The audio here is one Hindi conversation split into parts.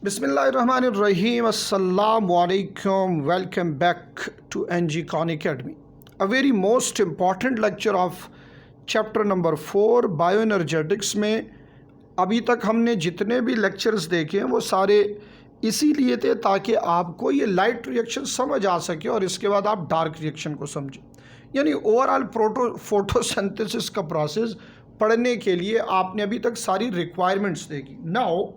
Bismillahirrahmanirrahim. Assalamu alaikum. Welcome back to NG Khan Academy. A very most important lecture of chapter number 4 bioenergetics में अभी तक हमने जितने भी लेक्चर्स देखे हैं वो सारे इसीलिए थे ताकि आपको ये लाइट रिएक्शन समझ आ सके और इसके बाद आप डार्क रिएक्शन को समझें। यानी ओवरऑल फोटोसिंथेसिस का प्रोसेस पढ़ने के लिए आपने अभी तक सारी रिक्वायरमेंट्स देखी। नाउ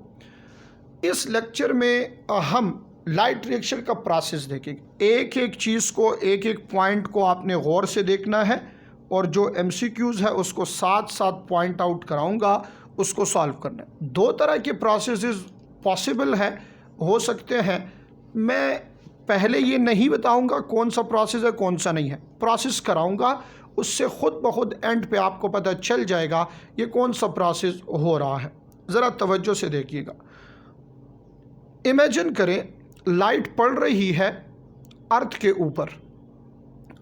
इस लेक्चर में हम लाइट रिएक्शन का प्रोसेस देखेंगे। एक एक चीज़ को, एक एक पॉइंट को आपने गौर से देखना है और जो MCQs है उसको साथ साथ पॉइंट आउट कराऊंगा, उसको सॉल्व करना है। दो तरह के प्रोसेसेस पॉसिबल है, हो सकते हैं। मैं पहले ये नहीं बताऊंगा कौन सा प्रोसेस है कौन सा नहीं है, प्रोसेस कराऊंगा, उससे ख़ुद ब खुद एंड पे आपको पता चल जाएगा ये कौन सा प्रोसेस हो रहा है। ज़रा तवज्जो से देखिएगा। इमेजिन करें लाइट पड़ रही है अर्थ के ऊपर।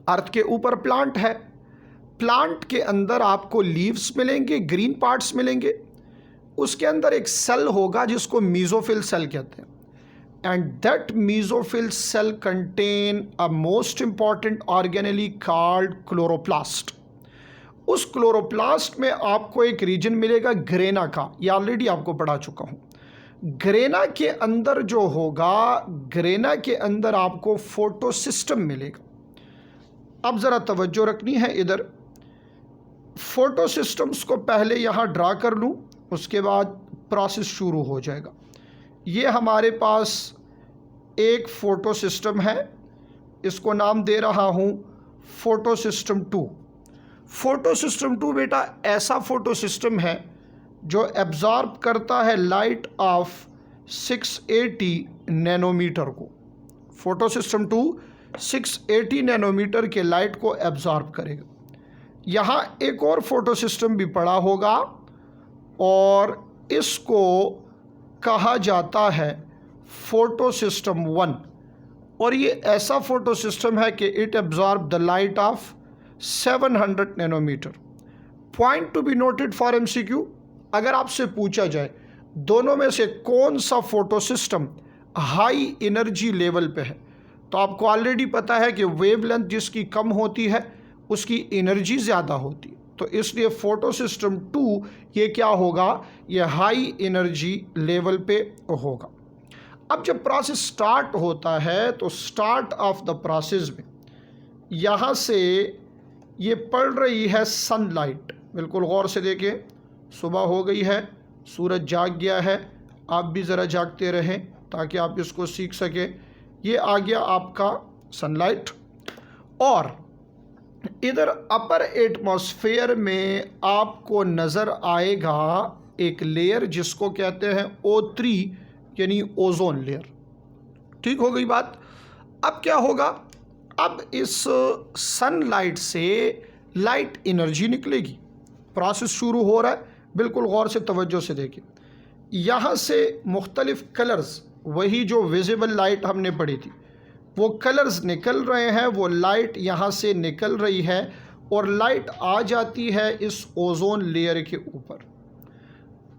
अर्थ के ऊपर प्लांट है, प्लांट के अंदर आपको लीव्स मिलेंगे, ग्रीन पार्ट्स मिलेंगे। उसके अंदर एक सेल होगा जिसको मीजोफिल सेल कहते हैं। And that mesophyll cell contain a most important organelle called chloroplast. उस क्लोरोप्लास्ट में आपको एक रीजन मिलेगा ग्रेना का, ये ऑलरेडी आपको पढ़ा चुका हूँ। ग्रेना के अंदर जो होगा, ग्रेना के अंदर आपको फोटो सिस्टम मिलेगा। अब ज़रा तवज्जो रखनी है इधर। फोटो सिस्टम्स को पहले यहाँ ड्रा कर लूँ, उसके बाद प्रोसेस शुरू हो जाएगा। ये हमारे पास एक फ़ोटो सिस्टम है, इसको नाम दे रहा हूँ फ़ोटो सिस्टम 2। फ़ोटो सिस्टम 2 बेटा ऐसा फ़ोटो सिस्टम है जो एब्ज़ॉर्ब करता है लाइट ऑफ 680 नैनोमीटर को। फ़ोटो सिस्टम 2 680 नैनोमीटर के लाइट को एब्ज़ॉर्ब करेगा। यहाँ एक और फ़ोटो सिस्टम भी पड़ा होगा और इसको कहा जाता है फ़ोटो सिस्टम 1। और ये ऐसा फ़ोटो सिस्टम है कि it absorb the light of 700 nanometre. Point to be noted for MCQ, अगर आपसे पूछा जाए दोनों में से कौन सा photo system high energy level पे है, तो आपको ऑलरेडी पता है कि वेवलेंथ जिसकी कम होती है उसकी एनर्जी ज़्यादा होती है। तो इसलिए फ़ोटो सिस्टम 2 ये क्या होगा, ये हाई एनर्जी लेवल पे होगा। अब जब प्रोसेस स्टार्ट होता है तो स्टार्ट ऑफ द प्रोसेस में यहाँ से ये पड़ रही है सनलाइट। बिल्कुल गौर से देखें, सुबह हो गई है, सूरज जाग गया है, आप भी ज़रा जागते रहें ताकि आप इसको सीख सकें। ये आ गया आपका सनलाइट और इधर अपर एटमॉस्फेयर में आपको नज़र आएगा एक लेयर जिसको कहते हैं O3 यानी ओजोन लेयर। ठीक हो गई बात। अब क्या होगा, अब इस सनलाइट से लाइट एनर्जी निकलेगी। प्रोसेस शुरू हो रहा है, बिल्कुल गौर से तवज्जो से देखिए। यहाँ से मुख्तलिफ़ कलर्स, वही जो विजिबल लाइट हमने पढ़ी थी, वो कलर्स निकल रहे हैं, वो लाइट यहाँ से निकल रही है और लाइट आ जाती है इस ओजोन लेयर के ऊपर।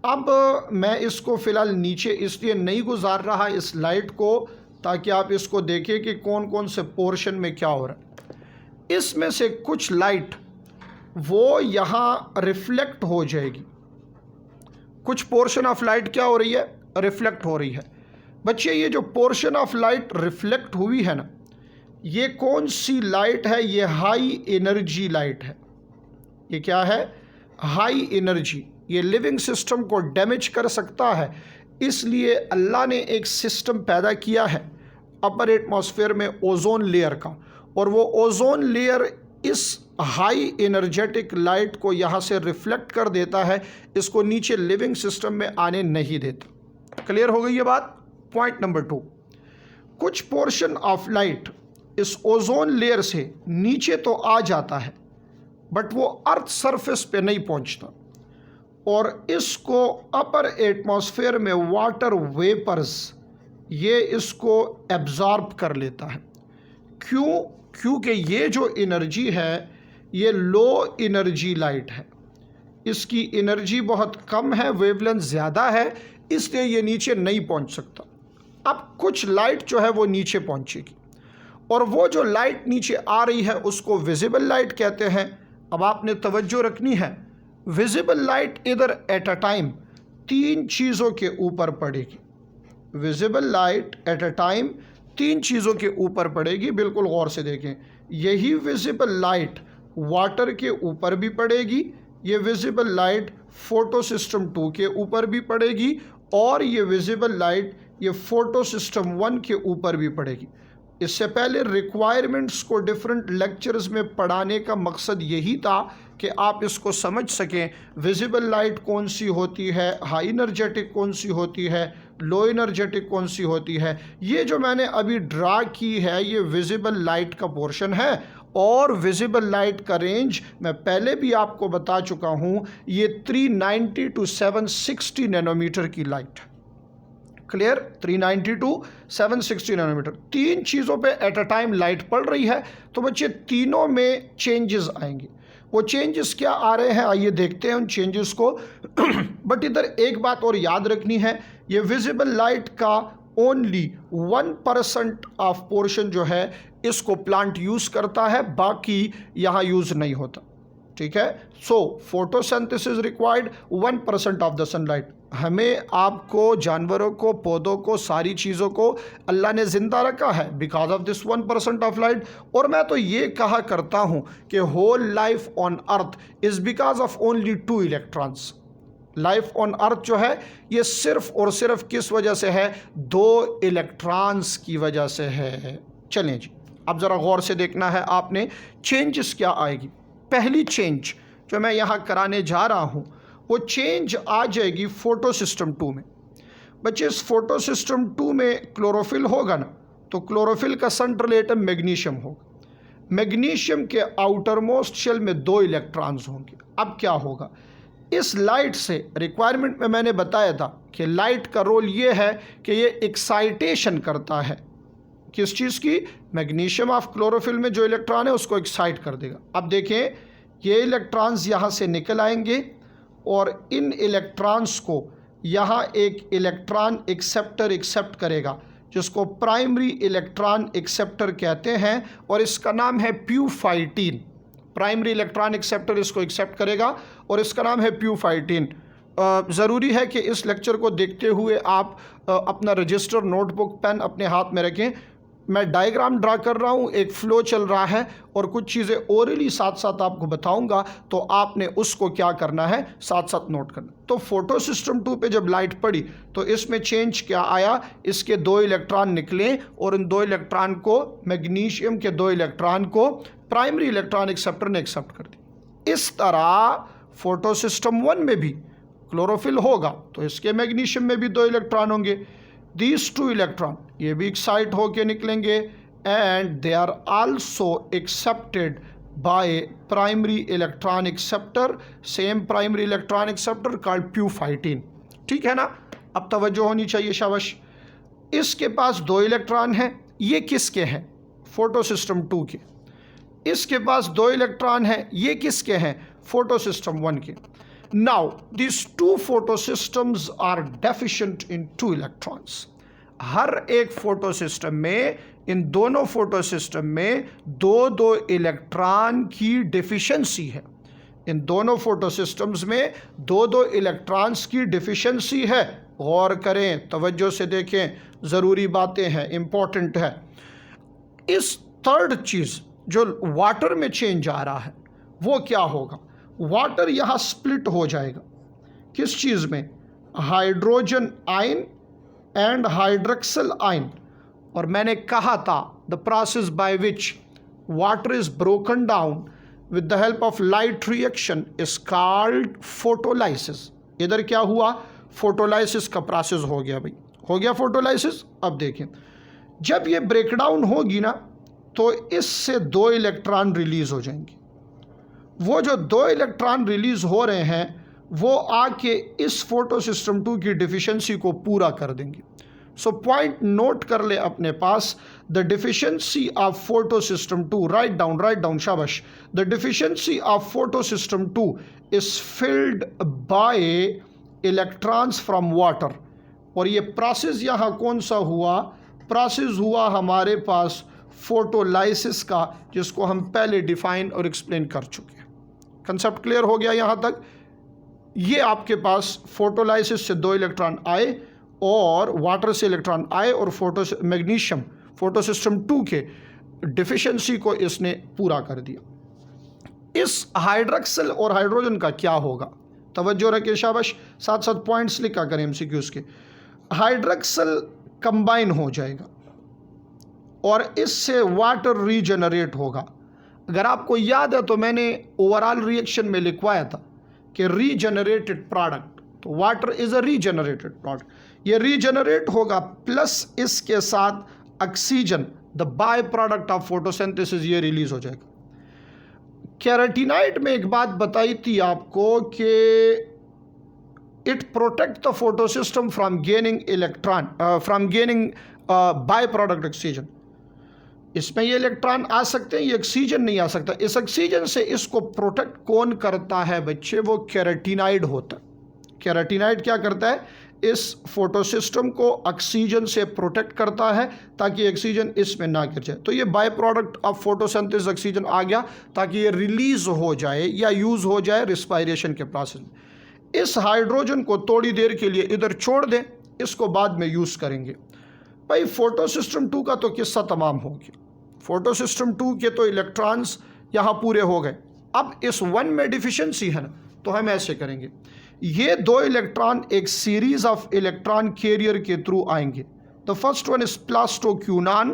अब मैं इसको फ़िलहाल नीचे इसलिए नहीं गुजार रहा इस लाइट को ताकि आप इसको देखें कि कौन कौन से पोर्शन में क्या हो रहा है। इसमें से कुछ लाइट वो यहाँ रिफ्लेक्ट हो जाएगी, कुछ पोर्शन ऑफ लाइट क्या हो रही है, रिफ्लेक्ट हो रही है। बच्चे ये जो पोर्शन ऑफ लाइट रिफ्लेक्ट हुई है ना, ये कौन सी लाइट है, ये हाई एनर्जी लाइट है। ये क्या है, हाई एनर्जी। ये लिविंग सिस्टम को डैमेज कर सकता है, इसलिए अल्लाह ने एक सिस्टम पैदा किया है अपर एटमॉस्फेयर में ओजोन लेयर का, और वो ओजोन लेयर इस हाई एनर्जेटिक लाइट को यहाँ से रिफ्लेक्ट कर देता है, इसको नीचे लिविंग सिस्टम में आने नहीं देता। क्लियर हो गई ये बात। पॉइंट नंबर 2, कुछ पोर्शन ऑफ लाइट इस ओजोन लेयर से नीचे तो आ जाता है बट वो अर्थ सरफेस पे नहीं पहुँचता और इसको अपर एटमॉस्फेयर में वाटर वेपर्स ये इसको एब्जॉर्ब कर लेता है। क्यों? क्योंकि ये जो एनर्जी है ये लो एनर्जी लाइट है, इसकी एनर्जी बहुत कम है, वेवलेंथ ज़्यादा है, इसलिए ये नीचे नहीं पहुंच सकता। अब कुछ लाइट जो है वो नीचे पहुंचेगी और वो जो लाइट नीचे आ रही है उसको विजिबल लाइट कहते हैं। अब आपने तवज्जो रखनी है, विजिबल लाइट इधर एट अ टाइम 3 चीज़ों के ऊपर पड़ेगी। Visible light at a time 3 चीज़ों के ऊपर पड़ेगी। बिल्कुल गौर से देखें, यही विजिबल लाइट वाटर के ऊपर भी पड़ेगी, ये विजिबल लाइट फोटो सिस्टम 2 के ऊपर भी पड़ेगी और ये विजिबल लाइट ये फोटो सिस्टम 1 के ऊपर भी पड़ेगी। इससे पहले रिक्वायरमेंट्स को डिफरेंट लेक्चर्स में पढ़ाने का मकसद यही था कि आप इसको समझ सकें, विजिबल लाइट कौन सी होती है, हाई एनर्जेटिक कौन सी होती है, लो एनर्जेटिक कौन सी होती है। ये जो मैंने अभी ड्रा की है ये विजिबल लाइट का पोर्शन है और विजिबल लाइट का रेंज मैं पहले भी आपको बता चुका हूँ, ये 390 टू 760 नैनोमीटर की लाइट है। Clear, 390 to 760 nanometre. 3 चीज़ों पे एट अ टाइम लाइट पड़ रही है, तो बच्चे तीनों में चेंजेस आएंगे। वो चेंजेस क्या आ रहे हैं आइए देखते हैं उन चेंजेस को। बट इधर एक बात और याद रखनी है, ये विजिबल लाइट का ओनली 1% ऑफ पोर्शन जो है इसको प्लांट यूज़ करता है, बाकी यहाँ यूज़ नहीं होता। ठीक है, सो photosynthesis required 1% of the sunlight. हमें आपको, जानवरों को, पौधों को, सारी चीज़ों को अल्लाह ने ज़िंदा रखा है because of this 1% of light. और मैं तो ये कहा करता हूँ कि whole life on earth is because of only 2 electrons. Life on earth जो है ये सिर्फ और सिर्फ किस वजह से है, 2 इलेक्ट्रॉन्स की वजह से है। चलें जी, अब ज़रा गौर से देखना है आपने, चेंजेस क्या आएगी। पहली चेंज जो मैं यहाँ कराने जा रहा हूँ वो चेंज आ जाएगी फोटो सिस्टम 2 में। बच्चे इस फोटो सिस्टम 2 में क्लोरोफिल होगा ना, तो क्लोरोफिल का सेंट्रल एटम मैग्नीशियम होगा। मैग्नीशियम के आउटर मोस्ट शेल में 2 इलेक्ट्रॉन्स होंगे। अब क्या होगा, इस लाइट से रिक्वायरमेंट में मैंने बताया था कि लाइट का रोल ये है कि ये एक्साइटेशन करता है। किस चीज़ की, मैग्नीशियम ऑफ क्लोरोफिल में जो इलेक्ट्रॉन है उसको एक्साइट कर देगा। अब देखें, ये इलेक्ट्रॉन्स यहाँ से निकल आएंगे और इन इलेक्ट्रॉन्स को यहाँ एक इलेक्ट्रॉन एक्सेप्टर एक्सेप्ट करेगा जिसको प्राइमरी इलेक्ट्रॉन एक्सेप्टर कहते हैं और इसका नाम है प्यूफाइटीन। प्राइमरी इलेक्ट्रॉन एक्सेप्टर इसको एक्सेप्ट करेगा और इसका नाम है प्यूफाइटीन। ज़रूरी है कि इस लेक्चर को देखते हुए आप अपना रजिस्टर, नोटबुक, पेन अपने हाथ में रखें। मैं डायग्राम ड्रा कर रहा हूँ, एक फ़्लो चल रहा है और कुछ चीज़ें ओरली साथ साथ आपको बताऊँगा, तो आपने उसको क्या करना है, साथ साथ नोट करना। तो फोटो सिस्टम 2 पे जब लाइट पड़ी तो इसमें चेंज क्या आया, इसके 2 इलेक्ट्रॉन निकले और इन 2 इलेक्ट्रॉन को, मैग्नीशियम के 2 इलेक्ट्रॉन को प्राइमरी इलेक्ट्रॉन एक्सेप्टर ने एक्सेप्ट कर दिया। इस तरह फोटो सिस्टम 1 में भी क्लोरोफिल होगा तो इसके मैग्नीशियम में भी 2 इलेक्ट्रॉन होंगे। These 2 इलेक्ट्रॉन ये भी एक्साइट होके निकलेंगे and they are also accepted by primary electron acceptor, same primary electron acceptor called pheophytin. ठीक है ना, अब तवज्जो होनी चाहिए, शाबाश। इसके पास 2 इलेक्ट्रॉन हैं, ये किसके हैं, फोटो सिस्टम 2 के। इसके पास 2 इलेक्ट्रॉन हैं, ये किसके हैं, फोटो सिस्टम 1 के। Now, these 2 photosystems are deficient in 2 electrons. हर एक फोटो सिस्टम में, इन दोनों फोटो सिस्टम में 2-2 इलेक्ट्रॉन की डिफिशेंसी है। इन दोनों फोटो सिस्टम्स में 2-2 इलेक्ट्रॉन्स की डिफिशेंसी है। गौर करें, तवज्जो से देखें, ज़रूरी बातें हैं, इम्पॉर्टेंट है। इस थर्ड चीज़ जो वाटर में चेंज आ रहा है वो क्या होगा, वाटर यहाँ स्प्लिट हो जाएगा। किस चीज़ में, hydrogen ion and hydroxyl ion. और मैंने कहा था the process by which water is broken down with the help of light reaction is called photolysis. इधर क्या हुआ, फोटोलाइसिस का प्रोसेस हो गया भाई, हो गया फोटोलाइसिस। अब देखें, जब ये ब्रेकडाउन होगी ना तो इससे 2 इलेक्ट्रॉन रिलीज हो जाएंगे। वो जो 2 इलेक्ट्रॉन रिलीज हो रहे हैं वो आके इस फोटो सिस्टम 2 की डिफिशिएंसी को पूरा कर देंगे। सो पॉइंट नोट कर ले अपने पास, the deficiency of photo system 2, write down, शाबाश। The deficiency of photo system 2 is filled by electrons from water और ये प्रोसेस यहाँ कौन सा हुआ, प्रोसेस हुआ हमारे पास फोटोलाइसिस का, जिसको हम पहले डिफाइन और एक्सप्लेन कर चुके हैं। कंसेप्ट क्लियर हो गया यहाँ तक। ये आपके पास फोटोलाइसिस से 2 इलेक्ट्रॉन आए और वाटर से इलेक्ट्रॉन आए और मैग्नीशियम फोटोसिस्टम 2 के डिफिशिएंसी को इसने पूरा कर दिया। इस हाइड्रॉक्सिल और हाइड्रोजन का क्या होगा, तवज्जो रखिए शाबाश, साथ साथ पॉइंट्स लिखा करें एमसीक्यूज के। हाइड्रॉक्सिल कंबाइन हो जाएगा और इससे वाटर रीजनरेट होगा। अगर आपको याद है तो मैंने ओवरऑल रिएक्शन में लिखवाया था कि रीजनरेटेड प्रोडक्ट, तो water is a regenerated product, ये रीजनरेट होगा प्लस इसके साथ oxygen the by product of photosynthesis ये रिलीज हो जाएगा। कैरेटिनाइड में एक बात बताई थी आपको कि it protect the photosystem from gaining electron from gaining by product oxygen. इसमें ये इलेक्ट्रॉन आ सकते हैं, ये ऑक्सीजन नहीं आ सकता। इस ऑक्सीजन से इसको प्रोटेक्ट कौन करता है बच्चे, वो कैरेटिनाइड होता है। कैरेटिनाइड क्या करता है, इस फोटोसिस्टम को ऑक्सीजन से प्रोटेक्ट करता है ताकि ऑक्सीजन इसमें ना गिर जाए। तो ये by product of photosynthesis oxygen आ गया ताकि ये रिलीज हो जाए या यूज़ हो जाए रिस्पायरेशन के प्रोसेस में। इस हाइड्रोजन को थोड़ी देर के लिए इधर छोड़ दें, इसको बाद में यूज़ करेंगे। भाई फोटोसिस्टम 2 का तो किस्सा तमाम हो गया। फोटोसिस्टम 2 के तो इलेक्ट्रॉन्स यहाँ पूरे हो गए। अब इस 1 में डिफिशिएंसी है ना, तो हम ऐसे करेंगे, ये 2 इलेक्ट्रॉन एक सीरीज ऑफ इलेक्ट्रॉन कैरियर के थ्रू आएंगे। द फर्स्ट वन इज प्लास्टोक्यूनान,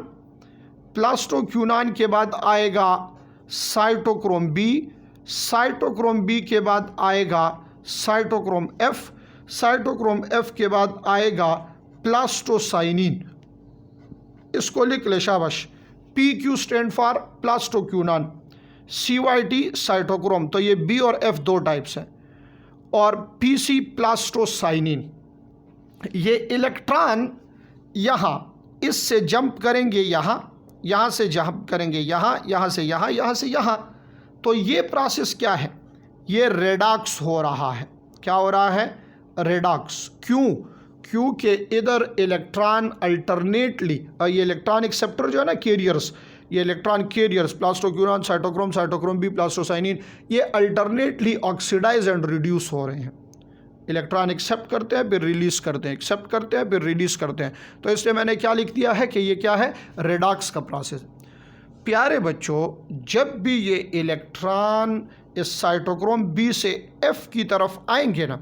प्लास्टोक्यूनान के बाद आएगा साइटोक्रोम बी, साइटोक्रोम बी के बाद आएगा साइटोक्रोम एफ, साइटोक्रोम एफ के बाद आएगा प्लास्टोसाइनिन। इसको लिख ले शाबाश, PQ stand for plastoquinone, CYT cytochrome, तो ये B और F 2 टाइप्स हैं, और PC प्लास्टोसाइनिन। ये इलेक्ट्रॉन यहाँ इससे जंप करेंगे, यहाँ से जंप करेंगे यहाँ से यहाँ से यहाँ। तो ये प्रोसेस क्या है, ये रेडॉक्स हो रहा है। क्या हो रहा है, रेडॉक्स। क्यों, क्योंकि इधर इलेक्ट्रॉन अल्टरनेटली, ये इलेक्ट्रॉन एक्सेप्टर जो है ना, कैरियर्स, ये electron carriers plastoquinone, cytochrome, cytochrome b, plastocyanin, ये अल्टरनेटली ऑक्सीडाइज एंड रिड्यूस हो रहे हैं। इलेक्ट्रॉन एक्सेप्ट करते हैं फिर रिलीज करते हैं, एक्सेप्ट करते हैं फिर रिलीज करते हैं। तो इसलिए मैंने क्या लिख दिया है कि ये क्या है, रेडॉक्स का प्रोसेस। प्यारे बच्चों, जब भी ये इलेक्ट्रॉन इस साइटोक्रोम बी से एफ की तरफ आएंगे ना,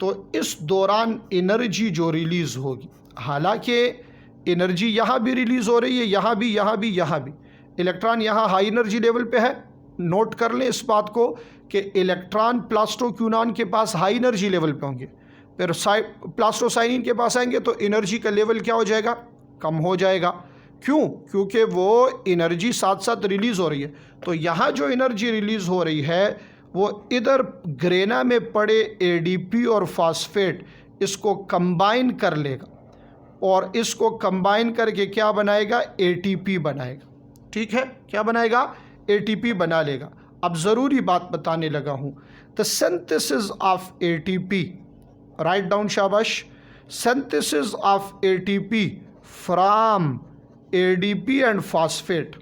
तो इस दौरान एनर्जी जो रिलीज़ होगी, हालांकि एनर्जी यहाँ भी रिलीज़ हो रही है, यहाँ भी इलेक्ट्रॉन यहाँ हाई एनर्जी लेवल पे है। नोट कर लें इस बात को कि इलेक्ट्रॉन प्लास्टोक्यूनान के पास हाई एनर्जी लेवल पे होंगे, फिर प्लास्टोसाइनिन के पास आएंगे तो एनर्जी का लेवल क्या हो जाएगा, कम हो जाएगा। क्यों, क्योंकि वो एनर्जी साथ साथ रिलीज़ हो रही है। तो यहाँ जो एनर्जी रिलीज़ हो रही है वो इधर ग्रेना में पड़े एडीपी और फास्फेट इसको कंबाइन कर लेगा और इसको कंबाइन करके क्या बनाएगा, एटीपी बनाएगा। ठीक है, क्या बनाएगा, एटीपी बना लेगा। अब ज़रूरी बात बताने लगा हूँ, the synthesis of ATP, write down शाबाश, synthesis of ATP from ADP and phosphate.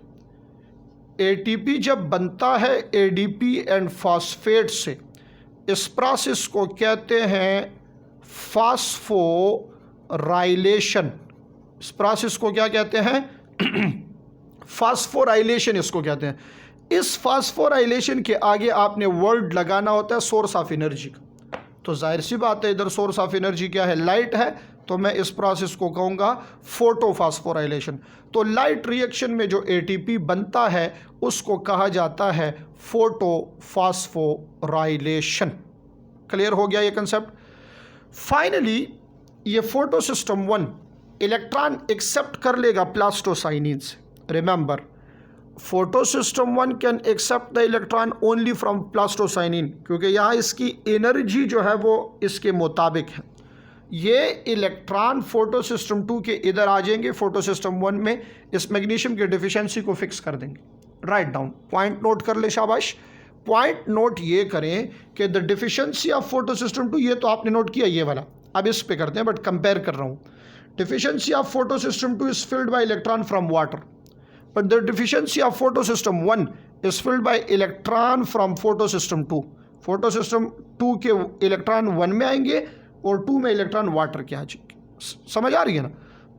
ATP जब बनता है एडीपी एंड फास्फेट से, इस प्रोसेस को कहते हैं फास्फोराइलेशन। इस प्रोसेस को क्या कहते हैं, फास्फोराइलेशन इसको कहते हैं। इस फास्फोराइलेशन के आगे आपने वर्ड लगाना होता है सोर्स ऑफ एनर्जी का। तो जाहिर सी बात है इधर सोर्स ऑफ एनर्जी क्या है, लाइट है, तो मैं इस प्रोसेस को कहूँगा फोटोफास्फोराइलेशन। तो लाइट रिएक्शन में जो एटीपी बनता है उसको कहा जाता है फोटोफास्फोराइलेशन। क्लियर हो गया ये कंसेप्ट। फाइनली ये फोटो सिस्टम 1 इलेक्ट्रॉन एक्सेप्ट कर लेगा प्लास्टोसाइनिन से। Remember, photo system 1 can accept the electron only from plastocyanin, क्योंकि यहाँ इसकी एनर्जी जो है वो इसके मुताबिक है। ये इलेक्ट्रॉन फोटो सिस्टम 2 के इधर आ जाएंगे, फोटो सिस्टम 1 में इस मैग्नीशियम की डिफिशिएंसी को फिक्स कर देंगे। राइट डाउन, पॉइंट नोट कर ले शाबाश। पॉइंट नोट ये करें कि the deficiency of photo system 2, ये तो आपने नोट किया ये वाला, अब इस पे करते हैं, बट कंपेयर कर रहा हूँ। Deficiency of photo system 2 is filled bye electron from water, but the deficiency of photo system 1 is filled bye electron from photo system 2। Photo system 2 के इलेक्ट्रॉन 1 में आएंगे और 2 में इलेक्ट्रॉन वाटर के आ जाएंगे। समझ आ रही है ना?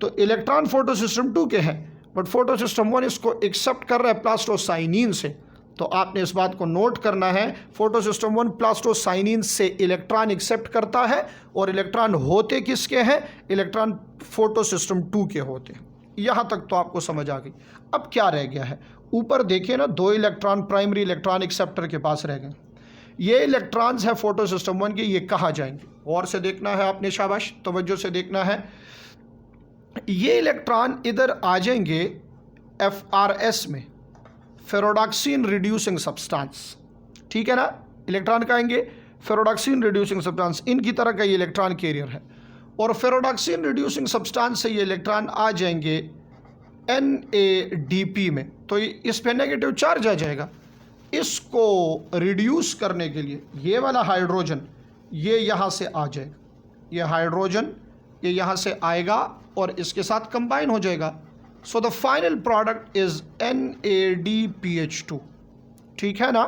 तो इलेक्ट्रॉन फोटो सिस्टम 2 के हैं, बट फोटो सिस्टम 1 इसको एक्सेप्ट कर रहा है प्लास्टोसाइनिन से। तो आपने इस बात को नोट करना है, फोटो सिस्टम 1 प्लास्टोसाइनिन से इलेक्ट्रॉन एक्सेप्ट करता है, और इलेक्ट्रॉन होते किसके हैं? इलेक्ट्रॉन फोटो सिस्टम 2 के होते हैं। यहाँ तक तो आपको समझ आ गई। अब क्या रह गया है? ऊपर देखिए ना, 2 इलेक्ट्रॉन प्राइमरी इलेक्ट्रॉन एक्सेप्टर के पास रह गए। ये इलेक्ट्रॉन्स है फोटो सिस्टम 1 के, ये कहाँ जाएंगे? और से देखना है आपने, शाबाश, तवज्जो से देखना है। ये इलेक्ट्रॉन इधर आ जाएंगे FRS में, फेरोडॉक्सिन रिड्यूसिंग सब्सटेंस, ठीक है ना? इलेक्ट्रॉन का आएंगे फेरोडॉक्सिन रिड्यूसिंग सब्सटेंस, इनकी तरह का ये इलेक्ट्रॉन कैरियर है। और फेरोडॉक्सिन रिड्यूसिंग सब्सटेंस से ये इलेक्ट्रॉन आ जाएंगे NADP में, तो इस पे नेगेटिव चार्ज आ जाएगा। इसको रिड्यूस करने के लिए ये वाला हाइड्रोजन ये यहाँ से आ जाएगा, ये हाइड्रोजन ये यहाँ से आएगा और इसके साथ कंबाइन हो जाएगा। So the final product is NADPH2, ठीक है ना?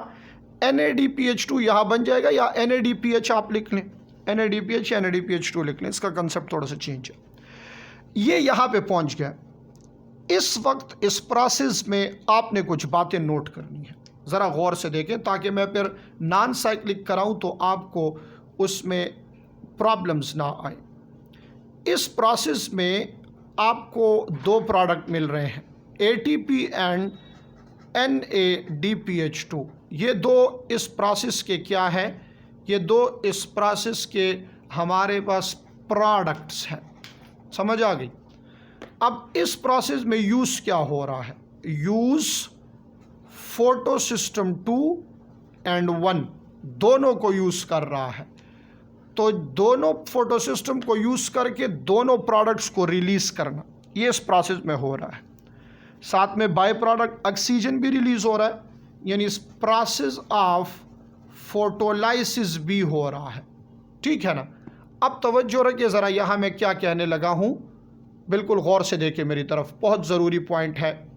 NADPH2 यहाँ बन जाएगा, या NADPH आप लिख लें, NADPH या NADPH2 लिख लें, इसका कंसेप्ट थोड़ा सा चेंज है। ये यहाँ पे पहुँच गया। इस वक्त इस प्रोसेस में आपने कुछ बातें नोट करनी है, ज़रा गौर से देखें, ताकि मैं फिर नॉन साइक्लिक कराऊँ तो आपको उसमें प्रॉब्लम्स ना आए। इस प्रोसेस में आपको 2 प्रोडक्ट मिल रहे हैं, ATP एंड NADPH2। ये 2 इस प्रोसेस के क्या है? ये 2 इस प्रोसेस के हमारे पास प्रोडक्ट्स हैं। समझ आ गई? अब इस प्रोसेस में यूज़ क्या हो रहा है? यूज़ फोटो सिस्टम 2 एंड 1 दोनों को यूज़ कर रहा है। तो दोनों फोटो सिस्टम को यूज़ करके दोनों प्रोडक्ट्स को रिलीज़ करना, ये इस प्रोसेस में हो रहा है। साथ में बाय प्रोडक्ट ऑक्सीजन भी रिलीज़ हो रहा है, यानी इस प्रोसेस ऑफ फोटोलाइसिस भी हो रहा है, ठीक है ना? अब तवज्जो रखिए ज़रा, यहाँ मैं क्या कहने लगा हूँ, बिल्कुल गौर से देखिए मेरी तरफ, बहुत ज़रूरी पॉइंट है।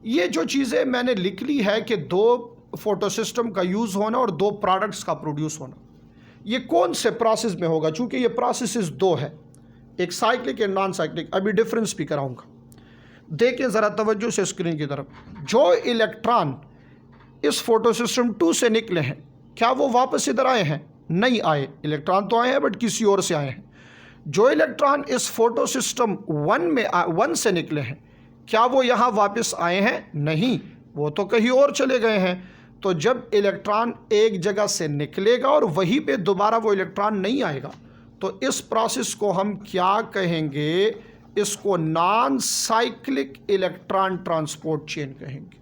ये जो चीज़ें मैंने लिख ली है कि 2 फोटो सिस्टम का यूज़ होना और 2 प्रोडक्ट्स का प्रोड्यूस होना, ये कौन से प्रोसेस में होगा? चूँकि ये प्रोसेसेस 2 है, एक साइक्लिक एंड नॉन साइक्लिक। अभी डिफरेंस भी कराऊंगा। देखें ज़रा तवज्जो से स्क्रीन की तरफ। जो इलेक्ट्रॉन इस फोटो सिस्टम 2 से निकले हैं, क्या वो वापस इधर आए हैं? नहीं आए। इलेक्ट्रॉन तो आए हैं, बट किसी और से आए हैं। जो इलेक्ट्रॉन इस फोटो सिस्टम 1 से निकले हैं, क्या वो यहाँ वापस आए हैं? नहीं, वो तो कहीं और चले गए हैं। तो जब इलेक्ट्रॉन एक जगह से निकलेगा और वहीं पे दोबारा वो इलेक्ट्रॉन नहीं आएगा, तो इस प्रोसेस को हम क्या कहेंगे? इसको non cyclic electron transport chain कहेंगे।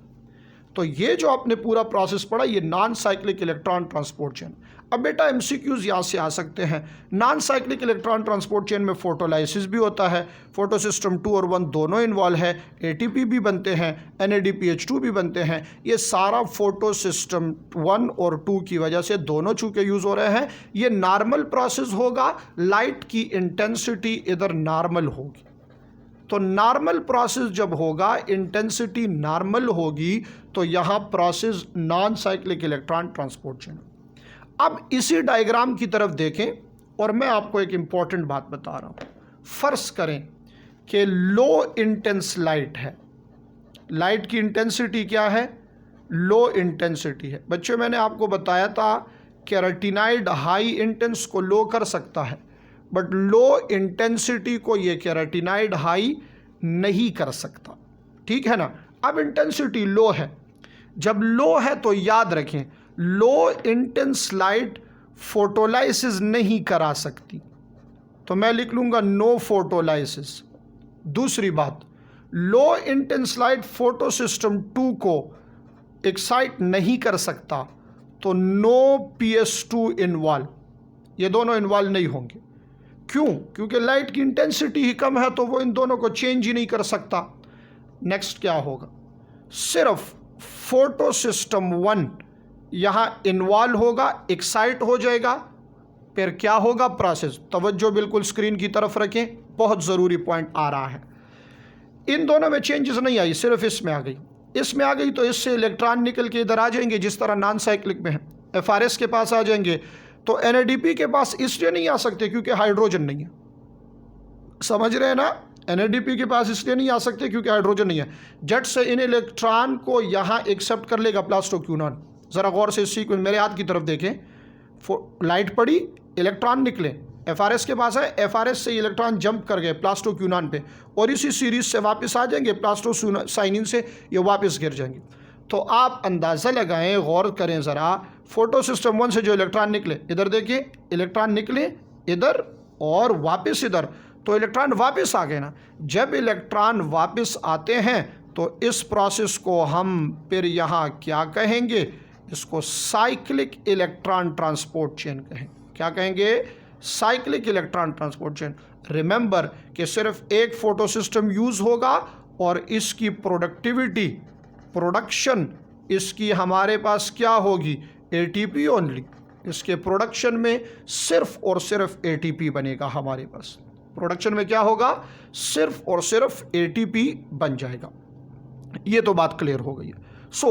तो ये जो आपने पूरा प्रोसेस पढ़ा, ये non cyclic electron transport chain. अब बेटा MCQs यहाँ से आ सकते हैं। Non cyclic electron transport chain में फोटोलाइसिस भी होता है, फोटो सिस्टम 2 और 1 दोनों इन्वॉल्व है, ATP भी बनते हैं, NADPH2 भी बनते हैं। ये सारा फोटो सिस्टम 1 और 2 की वजह से दोनों चूँकि यूज़ हो रहे हैं। ये नॉर्मल प्रोसेस होगा, लाइट की इंटेंसिटी इधर नॉर्मल होगी। तो नॉर्मल प्रोसेस जब होगा, इंटेंसिटी नॉर्मल होगी, तो यहाँ process non cyclic electron transport chain. अब इसी डायग्राम की तरफ देखें और मैं आपको एक इम्पॉर्टेंट बात बता रहा हूँ। फ़र्ज़ करें कि लो इंटेंस लाइट है। लाइट की इंटेंसिटी क्या है? लो इंटेंसिटी है। बच्चों, मैंने आपको बताया था कि केराटिनाइड हाई इंटेंस को लो कर सकता है, बट लो इंटेंसिटी को ये केराटिनाइड हाई नहीं कर सकता, ठीक है ना? अब इंटेंसिटी लो है। जब लो है तो याद रखें, लो इंटेंस लाइट फोटोलाइसिस नहीं करा सकती, तो मैं लिख लूँगा नो फोटोलाइसिस। दूसरी बात, low intense light photo system 2 को एक्साइट नहीं कर सकता, तो नो PS2 इन्वॉल्व। ये दोनों इन्वॉल्व नहीं होंगे। क्यों? क्योंकि लाइट की इंटेंसिटी ही कम है, तो वो इन दोनों को चेंज ही नहीं कर सकता। नेक्स्ट क्या होगा? सिर्फ फोटो सिस्टम 1 यहाँ इन्वॉल्व होगा, एक्साइट हो जाएगा, फिर क्या होगा प्रोसेस। तवज्जो बिल्कुल स्क्रीन की तरफ रखें, बहुत ज़रूरी पॉइंट आ रहा है। इन दोनों में चेंजेस नहीं आई, सिर्फ इसमें आ गई। इसमें आ गई तो इससे इलेक्ट्रॉन निकल के इधर आ जाएंगे, जिस तरह नॉन साइक्लिक में है। FRS के पास आ जाएंगे तो NADP के पास इसलिए नहीं आ सकते क्योंकि हाइड्रोजन नहीं है। समझ रहे हैं ना? NADP के पास इसलिए नहीं आ सकते क्योंकि हाइड्रोजन नहीं है। जट से इन इलेक्ट्रॉन को यहाँ एक्सेप्ट कर लेगा प्लास्टोक्यूनॉन। ज़रा गौर से सीक्वेंस मेरे हाथ की तरफ देखें, लाइट पड़ी, इलेक्ट्रॉन निकले, FRS के पास है, FRS से इलेक्ट्रॉन जंप कर गए प्लास्टोक्यूनॉन पे और इसी सीरीज से वापस आ जाएंगे प्लास्टोसाइनिन से, ये वापस गिर जाएंगे। तो आप अंदाज़ा लगाएं, गौर करें ज़रा, फोटो सिस्टम 1 से जो इलेक्ट्रॉन निकले, इधर देखिए इलेक्ट्रॉन निकले इधर और वापस इधर, तो इलेक्ट्रॉन वापस आ गए ना। जब इलेक्ट्रॉन वापस आते हैं तो इस प्रोसेस को हम फिर यहाँ क्या कहेंगे, इसको साइक्लिक इलेक्ट्रॉन ट्रांसपोर्ट चेन कहें। क्या कहेंगे? Cyclic electron transport chain. Remember कि सिर्फ एक फोटो सिस्टम यूज़ होगा और इसकी प्रोडक्टिविटी, प्रोडक्शन इसकी हमारे पास क्या होगी? ATP only. इसके प्रोडक्शन में सिर्फ और सिर्फ ATP बनेगा हमारे पास। प्रोडक्शन में क्या होगा? सिर्फ और सिर्फ ATP बन जाएगा। ये तो बात क्लियर हो गई है। सो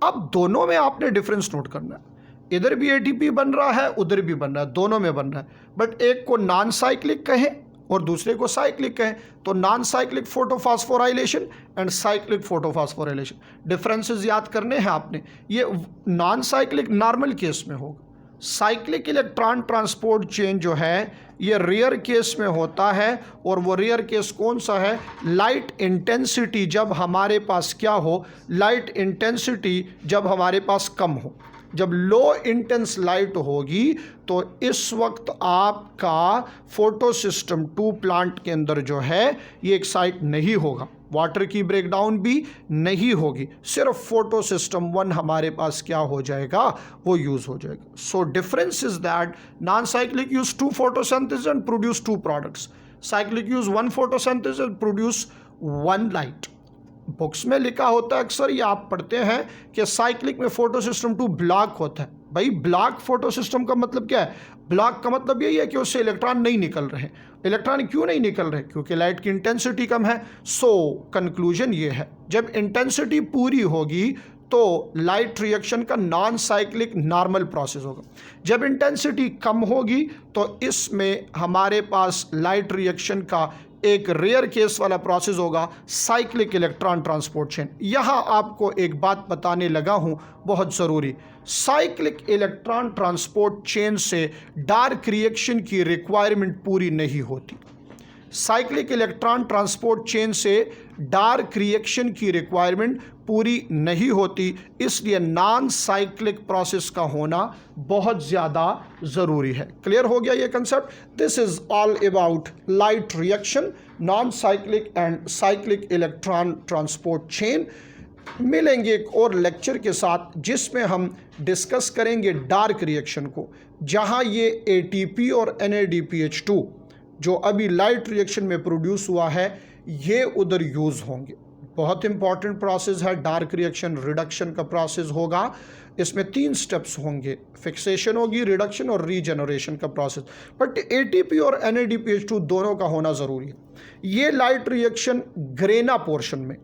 अब दोनों में आपने डिफरेंस नोट करना है। इधर भी ATP बन रहा है, उधर भी बन रहा है, दोनों में बन रहा है, बट एक को नॉन साइक्लिक कहें और दूसरे को साइक्लिक कहें। तो non cyclic photophosphorylation and cyclic photophosphorylation, differences याद करने हैं आपने। ये नॉन साइक्लिक नॉर्मल केस में होगा। साइक्लिक इलेक्ट्रॉन ट्रांसपोर्ट चेन जो है ये रेयर केस में होता है, और वो रेयर केस कौन सा है? लाइट इंटेंसिटी जब हमारे पास क्या हो? लाइट इंटेंसिटी जब हमारे पास कम हो। जब लो इंटेंस लाइट होगी तो इस वक्त आपका फोटो सिस्टम 2 प्लांट के अंदर जो है ये एक्साइट नहीं होगा, वाटर की ब्रेकडाउन भी नहीं होगी, सिर्फ फोटो सिस्टम 1 हमारे पास क्या हो जाएगा? वो यूज़ हो जाएगा। So difference is that non cyclic use 2 photosynthesis and produce 2 products, cyclic use 1 photosynthesis and produce 1 light. Books में लिखा होता है अक्सर, ये आप पढ़ते हैं कि साइक्लिक में फोटो सिस्टम 2 ब्लॉक होता है। भाई ब्लॉक फोटो सिस्टम का मतलब क्या है? ब्लॉक का मतलब यही है कि उससे इलेक्ट्रॉन नहीं निकल रहे। इलेक्ट्रॉन क्यों नहीं निकल रहे? क्योंकि लाइट की इंटेंसिटी कम है। सो कंक्लूजन ये है, जब इंटेंसिटी पूरी होगी तो लाइट रिएक्शन का नॉन साइक्लिक नॉर्मल प्रोसेस होगा। जब इंटेंसिटी कम होगी तो इसमें हमारे पास लाइट रिएक्शन का एक रेयर केस वाला प्रोसेस होगा, साइक्लिक इलेक्ट्रॉन ट्रांसपोर्ट चेन। यहाँ आपको एक बात बताने लगा हूँ बहुत ज़रूरी, साइक्लिक इलेक्ट्रॉन ट्रांसपोर्ट चेन से डार्क रिएक्शन की रिक्वायरमेंट पूरी नहीं होती। साइक्लिक इलेक्ट्रॉन ट्रांसपोर्ट चेन से डार्क रिएक्शन की रिक्वायरमेंट पूरी नहीं होती, इसलिए नॉन साइक्लिक प्रोसेस का होना बहुत ज़्यादा ज़रूरी है। क्लियर हो गया ये concept? This is all about light reaction, non cyclic and cyclic electron transport chain. मिलेंगे एक और लेक्चर के साथ जिसमें हम डिस्कस करेंगे डार्क रिएक्शन को, जहाँ ये ATP और NADPH2 जो अभी लाइट रिएक्शन में प्रोड्यूस हुआ है ये उधर यूज़ होंगे। बहुत इंपॉर्टेंट प्रोसेस है डार्क रिएक्शन, रिडक्शन का प्रोसेस होगा। इसमें 3 स्टेप्स होंगे, फिक्सेशन होगी, रिडक्शन और रीजनरेशन का प्रोसेस। बट ATP और NADPH2 दोनों का होना ज़रूरी है। ये लाइट रिएक्शन ग्रेना पोर्शन में,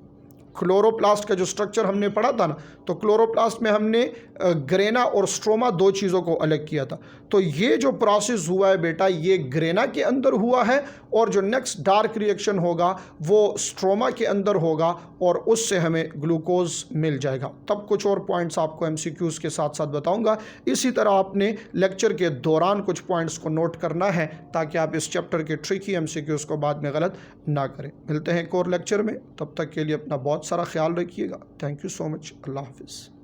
क्लोरोप्लास्ट का जो स्ट्रक्चर हमने पढ़ा था ना, तो क्लोरोप्लास्ट में हमने ग्रेना और स्ट्रोमा 2 चीज़ों को अलग किया था। तो ये जो प्रोसेस हुआ है बेटा ये ग्रेना के अंदर हुआ है, और जो नेक्स्ट डार्क रिएक्शन होगा वो स्ट्रोमा के अंदर होगा, और उससे हमें ग्लूकोज मिल जाएगा। तब कुछ और पॉइंट्स आपको MCQs के साथ साथ बताऊंगा। इसी तरह आपने लेक्चर के दौरान कुछ पॉइंट्स को नोट करना है ताकि आप इस चैप्टर के ट्रिकी MCQs को बाद में गलत ना करें। मिलते हैं एक और लेक्चर में, तब तक के लिए अपना बहुत सारा ख्याल रखिएगा। Thank you so much. अल्लाह हाफिज़।